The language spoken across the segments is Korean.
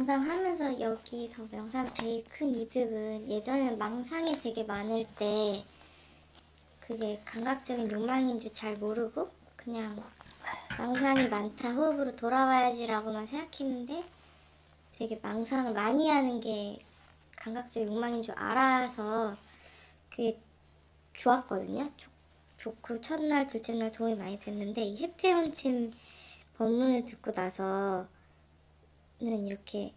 영상 하면서 여기서 영상 제일 큰 이득은 예전에는 망상이 되게 많을 때 그게 감각적인 욕망인 줄 잘 모르고 그냥 망상이 많다, 호흡으로 돌아와야지 라고만 생각했는데 되게 망상을 많이 하는 게 감각적 욕망인 줄 알아서 그게 좋았거든요. 좋고 첫날, 둘째 날 도움이 많이 됐는데 이 해태원침 법문을 듣고 나서는 이렇게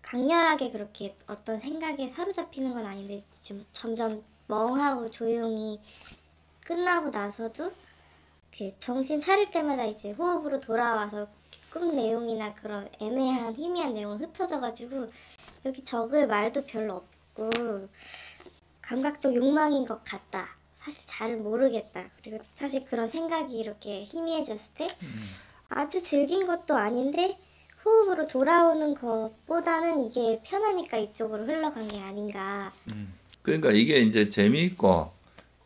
강렬하게 그렇게 어떤 생각에 사로잡히는 건 아닌데 좀 점점 멍하고 조용히 끝나고 나서도 이제 정신 차릴 때마다 이제 호흡으로 돌아와서 꿈 내용이나 그런 애매한 희미한 내용은 흩어져가지고 여기 적을 말도 별로 없고 감각적 욕망인 것 같다. 사실 잘 모르겠다. 그리고 사실 그런 생각이 이렇게 희미해졌을 때 아주 즐긴 것도 아닌데 호흡으로 돌아오는 것보다는 이게 편하니까 이쪽으로 흘러간 게 아닌가. 그러니까 이게 이제 재미있고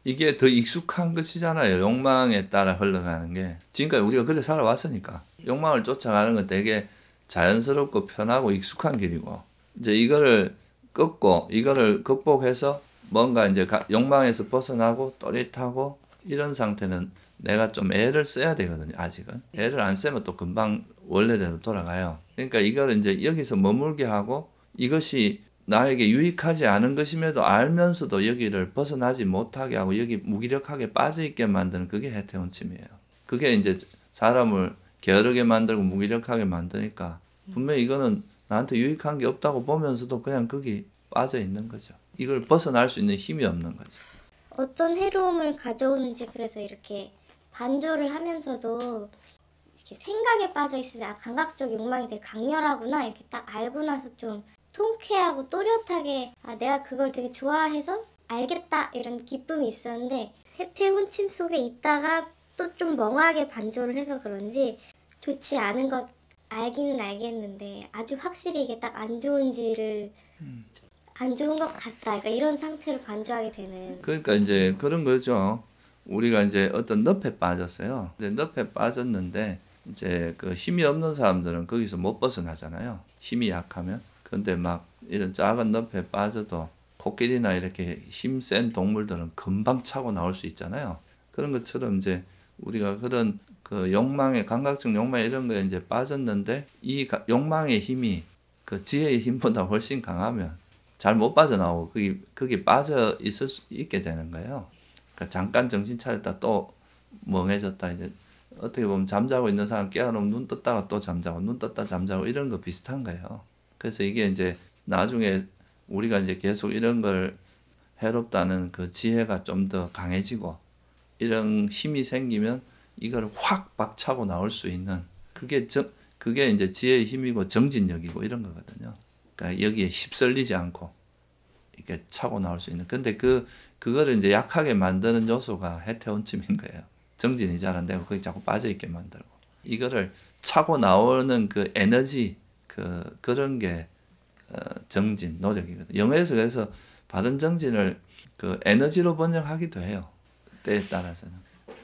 이게 더 익숙한 것이잖아요. 욕망에 따라 흘러가는 게. 지금까지 우리가 그래 살아왔으니까. 욕망을 쫓아가는 건 되게 자연스럽고 편하고 익숙한 길이고 이제 이거를 꺾고 이거를 극복해서 뭔가 이제 욕망에서 벗어나고 또릿하고 이런 상태는 내가 좀 애를 써야 되거든요. 아직은. 애를 안 쓰면 또 금방 원래대로 돌아가요. 그러니까 이걸 이제 여기서 머물게 하고 이것이 나에게 유익하지 않은 것임에도 알면서도 여기를 벗어나지 못하게 하고 여기 무기력하게 빠져있게 만드는 그게 해태원침이에요. 그게 이제 사람을 게으르게 만들고 무기력하게 만드니까 분명히 이거는 나한테 유익한 게 없다고 보면서도 그냥 거기 빠져있는 거죠. 이걸 벗어날 수 있는 힘이 없는 거죠. 어떤 해로움을 가져오는지 그래서 이렇게 반조를 하면서도 이렇게 생각에 빠져있을 때 감각적 욕망이 되게 강렬하구나 이렇게 딱 알고 나서 좀 통쾌하고 또렷하게 내가 그걸 되게 좋아해서 알겠다 이런 기쁨이 있었는데 해태원침 속에 있다가 또 좀 멍하게 반조를 해서 그런지 좋지 않은 것 알기는 알겠는데 아주 확실히 이게 딱 안 좋은지를 안 좋은 것 같다 그러니까 이런 상태로 반조하게 되는. 그러니까 이제 그런 거죠. 우리가 이제 어떤 늪에 빠졌어요. 근데 늪에 빠졌는데 이제 그 힘이 없는 사람들은 거기서 못 벗어나잖아요. 힘이 약하면. 근데 막 이런 작은 늪에 빠져도 코끼리나 이렇게 힘센 동물들은 금방 차고 나올 수 있잖아요. 그런 것처럼 이제 우리가 그런 그 욕망의 감각적 욕망 이런 거에 이제 빠졌는데 이 욕망의 힘이 그 지혜의 힘보다 훨씬 강하면 잘 못 빠져나오고 거기 빠져 있게 되는 거예요. 그러니까 잠깐 정신 차렸다 또 멍해졌다 이제 어떻게 보면 잠자고 있는 사람 깨어나면 눈 떴다가 또 잠자고 눈 떴다 잠자고 이런 거 비슷한 거예요. 그래서 이게 이제 나중에 우리가 이제 계속 이런 걸 해롭다는 그 지혜가 좀 더 강해지고 이런 힘이 생기면 이걸 확 박차고 나올 수 있는 그게 이제 지혜의 힘이고 정진력이고 이런 거거든요. 그러니까 여기에 휩쓸리지 않고 이렇게 차고 나올 수 있는. 근데 그거를 이제 약하게 만드는 요소가 해태원침인 거예요. 정진이 잘 안 되고 거기 자꾸 빠져 있게 만들고 이거를 차고 나오는 그 에너지 그런 게 정진 노력이거든요. 영어에서 그래서 바른 정진을 그 에너지로 번역하기도 해요. 때에 따라서는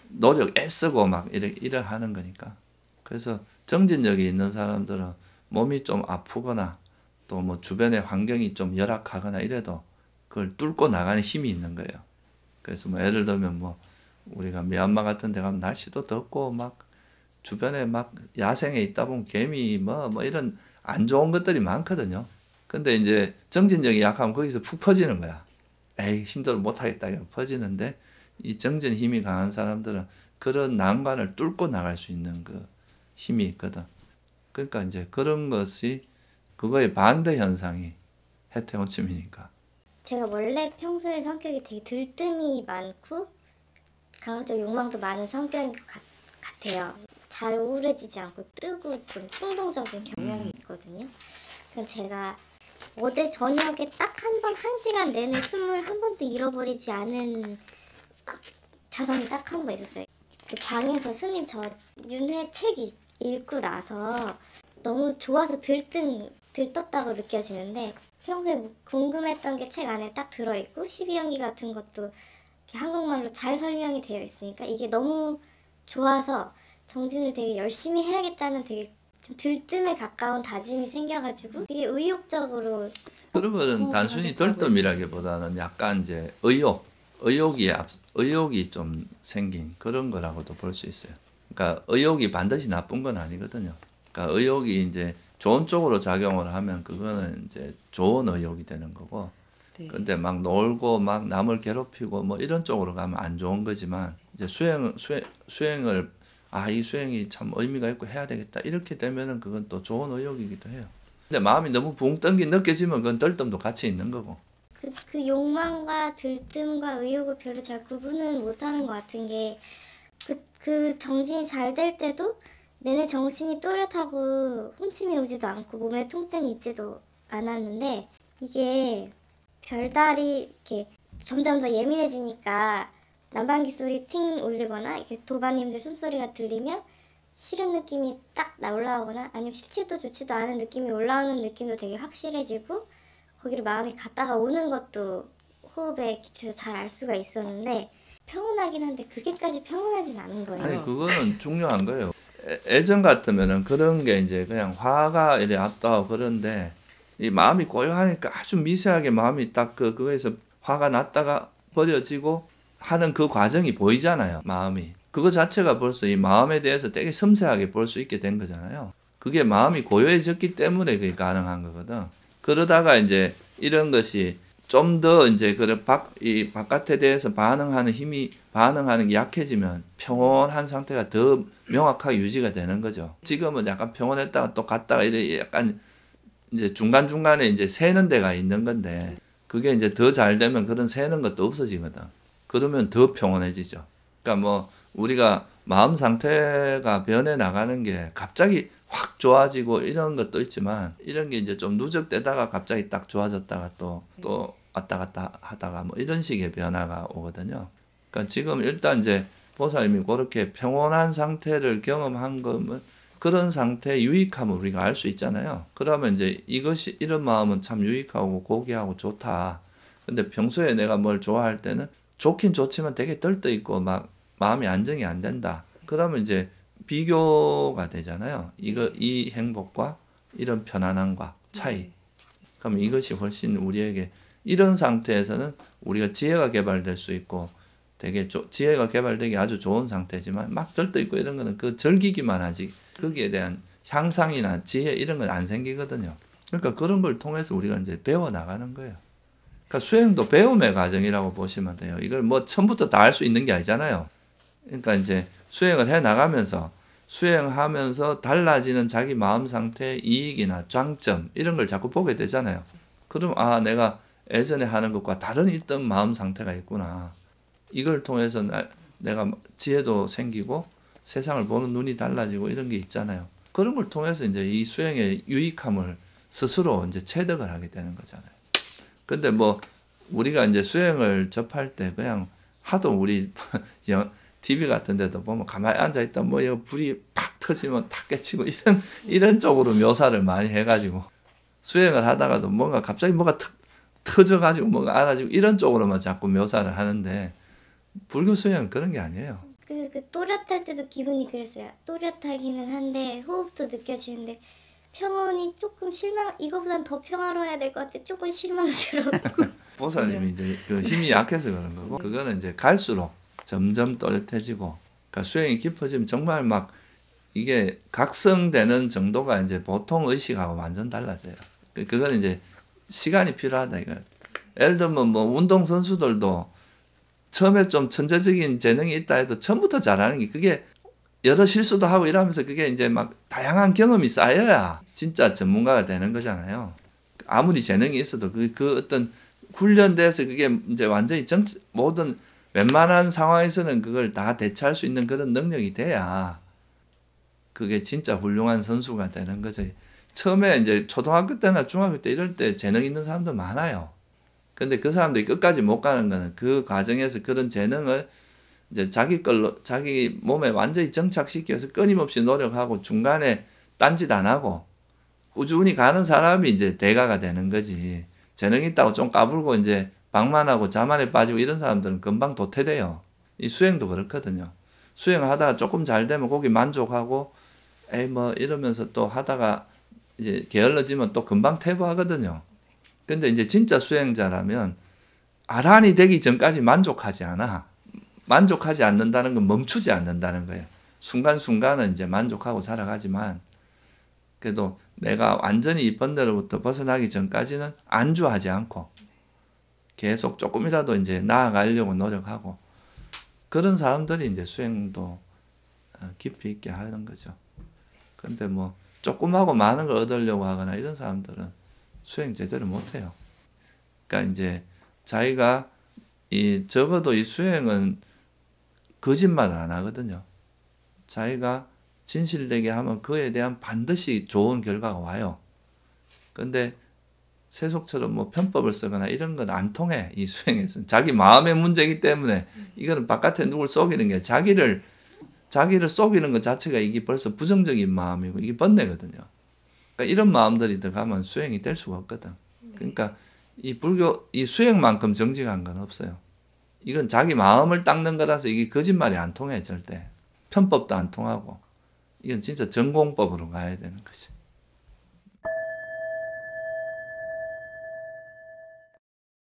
노력 애쓰고 막 이래 하는 거니까. 그래서 정진력이 있는 사람들은 몸이 좀 아프거나 또 뭐 주변의 환경이 좀 열악하거나 이래도 그걸 뚫고 나가는 힘이 있는 거예요. 그래서 뭐 예를 들면 뭐 우리가 미얀마 같은 데 가면 날씨도 덥고 막 주변에 막 야생에 있다 보면 개미 뭐 이런 안 좋은 것들이 많거든요. 근데 이제 정진력이 약하면 거기서 푹 퍼지는 거야. 에이 힘들어 못하겠다 이거 퍼지는데 이 정진 힘이 강한 사람들은 그런 난관을 뚫고 나갈 수 있는 그 힘이 있거든. 그러니까 이제 그런 것이 그거의 반대 현상이 해태원침이니까. 제가 원래 평소에 성격이 되게 들뜸이 많고 감각적 욕망도 많은 성격인 것 같아요. 잘 우울해지지 않고 뜨고 좀 충동적인 경향이 있거든요. 그래서 제가 어제 저녁에 딱 한 번 1시간 내내 숨을 한 번도 잃어버리지 않은 자성이 딱 한 번 있었어요. 그 방에서 스님 저 윤회 책 읽고 나서 너무 좋아서 들떴다고 느껴지는데 평소에 궁금했던 게 책 안에 딱 들어있고 12연기 같은 것도 한국말로 잘 설명이 되어 있으니까 이게 너무 좋아서 정진을 되게 열심히 해야겠다는 되게 좀 들뜸에 가까운 다짐이 생겨가지고 되게 의욕적으로 그런 거는 단순히 들뜸이라기보다는 약간 이제 의욕이 좀 생긴 그런 거라고도 볼 수 있어요. 그러니까 의욕이 반드시 나쁜 건 아니거든요. 그러니까 의욕이 이제 좋은 쪽으로 작용을 하면 그거는 이제 좋은 의욕이 되는 거고, 네. 근데 막 놀고 막 남을 괴롭히고 뭐 이런 쪽으로 가면 안 좋은 거지만, 이제 수행을 이 수행이 참 의미가 있고 해야 되겠다 이렇게 되면은 그건 또 좋은 의욕이기도 해요. 근데 마음이 너무 붕 뜬 게 느껴지면 그건 들뜸도 같이 있는 거고. 그 욕망과 들뜸과 의욕을 별로 잘 구분을 못하는 것 같은 게 그 정신이 잘 될 때도 내내 정신이 또렷하고 혼침이 오지도 않고 몸에 통증이 있지도 않았는데, 이게 별다리 이렇게 점점 더 예민해지니까 난방기 소리 팅 울리거나 이렇게 도반님들 숨소리가 들리면 싫은 느낌이 딱 올라오거나 아니면 싫지도 좋지도 않은 느낌이 올라오는 느낌도 되게 확실해지고, 거기를 마음이 갔다가 오는 것도 호흡에 기초해서 잘 알 수가 있었는데, 평온하긴 한데 그렇게까지 평온하진 않은 거예요. 아니 그거는 중요한 거예요. 예전 같으면은 그런 게 이제 그냥 화가 이래 앞다고 그런데, 이 마음이 고요하니까 아주 미세하게 마음이 딱 그거에서 화가 났다가 버려지고 하는 그 과정이 보이잖아요. 마음이. 그거 자체가 벌써 이 마음에 대해서 되게 섬세하게 볼 수 있게 된 거잖아요. 그게 마음이 고요해졌기 때문에 그게 가능한 거거든. 그러다가 이제 이런 것이 좀 더 이제 이 바깥에 대해서 반응하는 게 약해지면 평온한 상태가 더 명확하게 유지가 되는 거죠. 지금은 약간 평온했다가 또 갔다가 이래 약간 이제 중간중간에 이제 새는 데가 있는 건데, 그게 이제 더 잘 되면 그런 새는 것도 없어지거든. 그러면 더 평온해지죠. 그러니까 뭐 우리가 마음 상태가 변해 나가는 게 갑자기 확 좋아지고 이런 것도 있지만, 이런 게 이제 좀 누적되다가 갑자기 딱 좋아졌다가 또 왔다 갔다 하다가 뭐 이런 식의 변화가 오거든요. 그러니까 지금 일단 이제 보살님이 그렇게 평온한 상태를 경험한 거면 그런 상태의 유익함을 우리가 알 수 있잖아요. 그러면 이제 이런 마음은 참 유익하고 고귀하고 좋다. 근데 평소에 내가 뭘 좋아할 때는 좋긴 좋지만 되게 떨떠있고 막 마음이 안정이 안 된다. 그러면 이제 비교가 되잖아요. 이 행복과 이런 편안함과 차이. 그러면 이것이 훨씬 우리에게 이런 상태에서는 우리가 지혜가 개발될 수 있고 되게 지혜가 개발되기 아주 좋은 상태지만, 막 들떠있고 이런 거는 그 즐기기만 하지 거기에 대한 향상이나 지혜 이런 건 안 생기거든요. 그러니까 그런 걸 통해서 우리가 이제 배워 나가는 거예요. 그러니까 수행도 배움의 과정이라고 보시면 돼요. 이걸 뭐 처음부터 다 할 수 있는 게 아니잖아요. 그러니까 이제 수행을 해 나가면서 수행하면서 달라지는 자기 마음 상태의 이익이나 장점 이런 걸 자꾸 보게 되잖아요. 그럼 내가 예전에 하는 것과 다른 있던 마음 상태가 있구나. 이걸 통해서 내가 지혜도 생기고 세상을 보는 눈이 달라지고 이런 게 있잖아요. 그런 걸 통해서 이제 이 수행의 유익함을 스스로 이제 체득을 하게 되는 거잖아요. 근데 뭐 우리가 이제 수행을 접할 때 그냥 하도 우리 TV 같은 데도 보면 가만히 앉아있다 뭐 불이 팍 터지면 탁 깨치고 이런 쪽으로 묘사를 많이 해가지고, 수행을 하다가도 뭔가 갑자기 뭐가 터져가지고 뭐가 알아지고 이런 쪽으로만 자꾸 묘사를 하는데, 불교 수행은 그런 게 아니에요. 그 또렷할 때도 기분이 그랬어요. 또렷하기는 한데 호흡도 느껴지는데 평온이 조금 이거보단 더 평화로워야 될 것 같아. 조금 실망스럽고. 보살님이 이제 그 힘이 약해서 그런 거고, 그거는 이제 갈수록 점점 또렷해지고, 그러니까 수행이 깊어지면 정말 막 이게 각성되는 정도가 이제 보통 의식하고 완전 달라져요. 그건 이제 시간이 필요하다 이거. 예를 들면 뭐 운동 선수들도 처음에 좀 천재적인 재능이 있다 해도 처음부터 잘하는 게, 그게 여러 실수도 하고 이러면서 그게 이제 막 다양한 경험이 쌓여야 진짜 전문가가 되는 거잖아요. 아무리 재능이 있어도 그 어떤 훈련돼서 그게 이제 완전히 모든 웬만한 상황에서는 그걸 다 대처할 수 있는 그런 능력이 돼야 그게 진짜 훌륭한 선수가 되는 거죠. 처음에 이제 초등학교 때나 중학교 때 이럴 때 재능 있는 사람도 많아요. 근데 그 사람들이 끝까지 못 가는 거는 그 과정에서 그런 재능을 이제 자기 몸에 완전히 정착시켜서 끊임없이 노력하고 중간에 딴짓 안 하고 꾸준히 가는 사람이 이제 대가가 되는 거지. 재능 있다고 좀 까불고 이제 방만하고 자만에 빠지고 이런 사람들은 금방 도태돼요. 이 수행도 그렇거든요. 수행을 하다가 조금 잘 되면 거기 만족하고 에이 뭐 이러면서 또 하다가 이제 게을러지면 또 금방 퇴보하거든요. 근데 이제 진짜 수행자라면 아란이 되기 전까지 만족하지 않아. 만족하지 않는다는 건 멈추지 않는다는 거예요. 순간순간은 이제 만족하고 살아가지만 그래도 내가 완전히 이 번뇌로부터 벗어나기 전까지는 안주하지 않고 계속 조금이라도 이제 나아가려고 노력하고 그런 사람들이 이제 수행도 깊이 있게 하는 거죠. 근데 뭐 조금하고 많은 걸 얻으려고 하거나 이런 사람들은 수행 제대로 못해요. 그러니까 이제 자기가 적어도 이 수행은 거짓말을 안 하거든요. 자기가 진실되게 하면 그에 대한 반드시 좋은 결과가 와요. 근데 세속처럼 뭐 편법을 쓰거나 이런 건 안 통해. 이 수행에서는 자기 마음의 문제이기 때문에 이거는 바깥에 누굴 속이는 게 자기를 속이는 것 자체가 이게 벌써 부정적인 마음이고 이게 번뇌거든요. 그러니까 이런 마음들이 들어가면 수행이 될 수가 없거든. 그러니까 이 수행만큼 정직한 건 없어요. 이건 자기 마음을 닦는 거라서 이게 거짓말이 안 통해 절대. 편법도 안 통하고 이건 진짜 전공법으로 가야 되는 거지.